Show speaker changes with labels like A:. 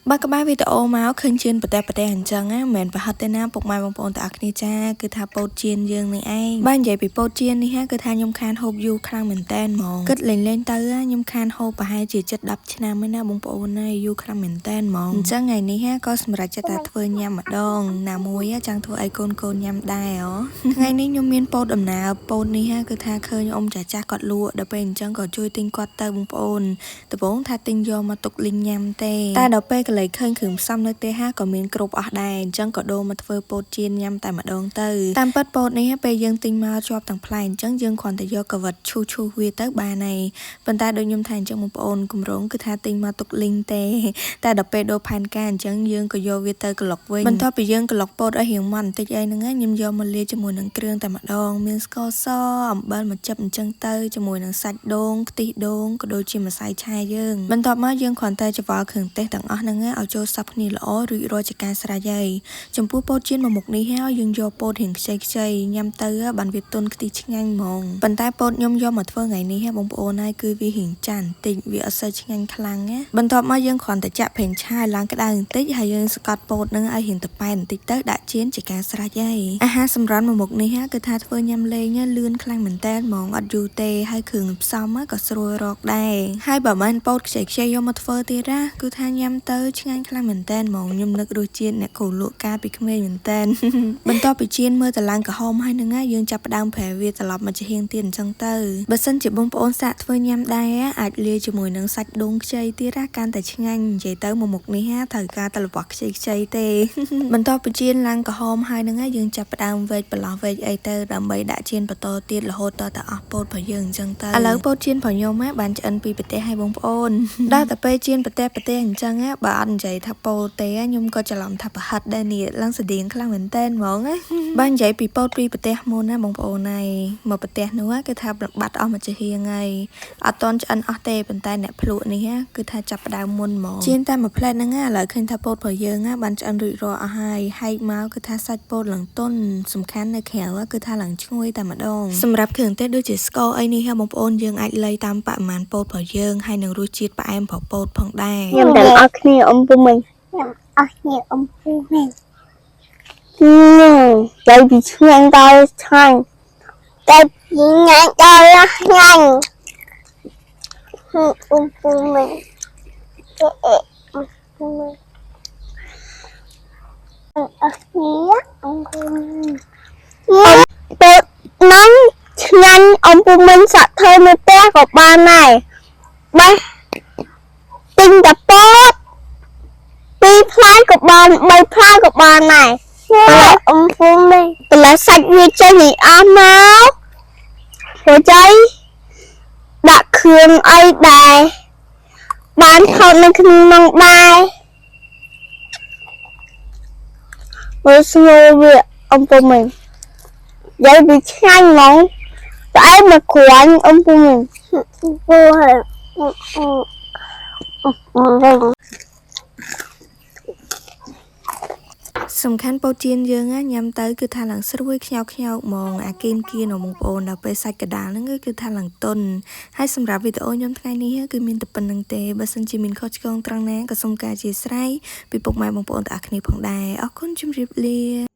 A: បើក្បែរវីដេអូមកឃើញជៀនប្រទេសអញ្ចឹងណាមិនមែនប្រហិតទេណាពុកម៉ែបងប្អូនតាអរគ្នាចាគឺថាពោតជៀនយើងនឹងឯងបើនិយាយពីពោតជៀននេះគឺថាខ្ញុំខានហូបយូរខ្លាំងមែនតែនហ្មងគិតលេងទៅខ្ញុំខានហូបប្រហែលជាជិត10ឆ្នាំហើយណាបងប្អូនហើយយូរខ្លាំងមែនតែនហ្មងអញ្ចឹងថ្ងៃនេះក៏សម្រាប់ចិត្តតែធ្វើញ៉ាំម្ដងណាមួយចង់ធ្វើឲ្យកូនញ៉ាំដែរថ្ងៃនេះខ្ញុំមានពោតដំណើរពោតនេះគឺថាឃើញអ៊ំចាស់គាត់លក់ដល់ពេលអញ្ចឹងក៏ជួយទិញគាត់ទៅបងប្អូនដំបូងថាទិញយកមកទុកលីងញ៉ាំទេតែដល់ពេលកន្លែងឃើញគ្រឿងផ្សំនៅទេក៏មានគ្រប់អស់ដែរអញ្ចឹងក៏ដូរមកធ្វើពោតជៀនញ៉ាំតែម្ដងទៅតាមពិតពោតនេះពេលយើងទិញមកជាប់ទាំងផ្លែអញ្ចឹងយើងគ្រាន់តែយកកវិតឈូសវាទៅបានហើយប៉ុន្តែដូចខ្ញុំថាអញ្ចឹងបងប្អូនគម្រោងគឺថាទិញមកទុកលីងទេតែដល់ពេលដូរផែនការអញ្ចឹងយើងក៏យកវាទៅក្លុកវិញបន្ទាប់ពីយើងក្លុកពោតឲ្យរៀងម៉ត់បន្តិចអីហ្នឹងខ្ញុំយកមកលាយជាមួយនឹងគ្រឿងតែម្ដងមានស្ករសអំបិលមកចិបអញ្ចឹងទៅជាមួយនឹងសាច់ដូងខ្ទិះដូងក៏ដូចជាម្សៅឆាយើងបន្ទាប់មកយើងគ្រាន់តែច្របល់គ្រឿងទេសទាំងអស់ហ្នឹងឲ្យចូលសព្វគ្នាល្អរួចរាល់ជាការស្រេចហើយចំពោះពោតជៀនមួយមុខនេះហើយយើងយកពោតរៀងខ្ចីញ៉ាំទៅបានវាទន់ខ្ទិះឆ្ងាញ់ហ្មងប៉ុន្តែពោតខ្ញុំយកមកធ្វើថ្ងៃនេះបងប្អូនហើយគឺវារៀងចាស់បន្តិចវាអត់សូវឆ្ងាញ់ខ្លាំងណាបន្ទាប់មកយើងគ្រាន់តែចាក់ប្រេងឆាឡើងក្តៅបន្តិចហើយយើងស្កត់ពោតហ្នឹងឲ្យរៀងតប៉ែនបន្តិចទៅដាក់ជៀនជាការស្រេចហើយអាហារសម្រន់មួយមុខនេះគឺថាធ្វើញ៉ាំលេងលឿនខ្លាំងមែនតើហ្មងអត់យូរទេហើយគ្រឿងផ្សំក៏ស្រួលរកដែរហើយបើមិនពោតខ្ចីយកមកធ្វើទៀតគឺថាញ៉ាំទៅឆ្ងាញ់ខ្លាំងមែនតើហ្មងខ្ញុំនឹករសជាតិអ្នកគ្រូលក់កាលពីក្មេងមែនតើបន្ទាប់ពីជៀនមើលតឡើងក្រហមហើយហ្នឹងយើងចាប់ផ្ដើមប្រែវាត្រឡប់មកជាហៀងទៀតអញ្ចឹងទៅបើសិនជាបងប្អូនសាកធ្វើញ៉ាំដែរអាចលាយជាមួយនឹងសាច់ដូងខ្ចីទៀតកាន់តែឆ្ងាញ់និយាយទៅមួយមុខនេះត្រូវការតែរបស់ខ្ចីទេបន្ទាប់ពីជៀនឡើងក្រហមហើយហ្នឹងយើងចាប់ផ្ដើមវេចបន្លោះវេចអីទៅដើម្បីដាក់ជៀនបន្តទៀតរហូតដល់តែអស់ពោតរបស់យើងអញ្ចឹងទៅឥឡូវពោតជៀនរបស់ខ្ញុំបានឆ្អិនពីប្រទេសឲ្យបងប្អូនដល់តែពេលជៀនប្រទេសអញ្ចឹងបើអត់និយាយថាពោតទេខ្ញុំក៏ច្រឡំថាប្រហិតដែរនេះឡើងស្តៀងខ្លាំងមែនតើហ្មងបើនិយាយពីពោតពីប្រទេសមុនណាបងប្អូនហើយមកប្រទេសនោះគឺថាបាត់អស់មួយជាហៀងហើយអត់តន់ឆ្អិនអស់ទេប៉ុន្តែអ្នកភ្លក់នេះគឺថាចាប់ផ្ដើមមុនហ្មងជៀនតែមួយផ្លែតហ្នឹងឥឡូវឃើញថាពោតរបស់យើងបានឆ្អិនរួចរាល់អស់ហើយហែកមកគឺថាសាច់ពោតឡើងទន់សំខាន់នៅក្រៅគឺថាឡើងឈ្ងុយតែម្ដងសម្រាប់គ្រឿងទេសដូចជាស្ករអីនេះបងប្អូនយើងអាចលៃតាមបរិមាណពោតរបស់យើងហើយនឹងរសជាតិផ្អែមរបស់ពោតផងដែរ
B: ញ៉ាំទាំងអស់គ្នាអ៊ំពុំមិញញ៉ាំអស់គ្នាអ៊ំពុំមិញតែពីឆ្ងាញ់ដល់ឆ្ងាញ់តែពីញ៉ាំដល់ឆ្ងាញ់អ៊ំពុំមិញអ៊ំពុំមិញអស់គ្នាអ៊ំពុំមិញពោតហ្នឹងឆ្ងាញ់អ៊ំពុំមិញសាក់ធ្វើនៅផ្ទះក៏បានដែរបាទទិញតែពោត2ផ្លែក៏បាន3ផ្លែក៏បានដែរអ៊ំពុំមិញបន្លែសាច់វាចេញនេះអស់មកព្រោះចៃដាក់គ្រឿងអីដែរបានថតនៅក្នុងដែរមើលស្ងួរវាអ៊ំពុំមិញនិយាយវាឆ្ងាញ់ហ្មងតែឯងមកគ្រាន់អ៊ំពុំមិញពូហើយ
A: សំខាន់ពោតជៀនយើងញ៉ាំទៅគឺថាឡើងស្រួយខ្ញោកហ្មងអាគៀនបងប្អូនដល់ពេលសាច់កដាលហ្នឹងគឺថាឡើងទន់ហើយសម្រាប់វីដេអូខ្ញុំថ្ងៃនេះគឺមានតែប៉ុណ្្នឹងទេបើសិនជាមានខុសឆ្គងត្រង់ណាក៏សូមការអធិស្ឋានពីពុកម៉ែបងប្អូនទាំងអស់គ្នាផងដែរអរគុណជម្រាបលា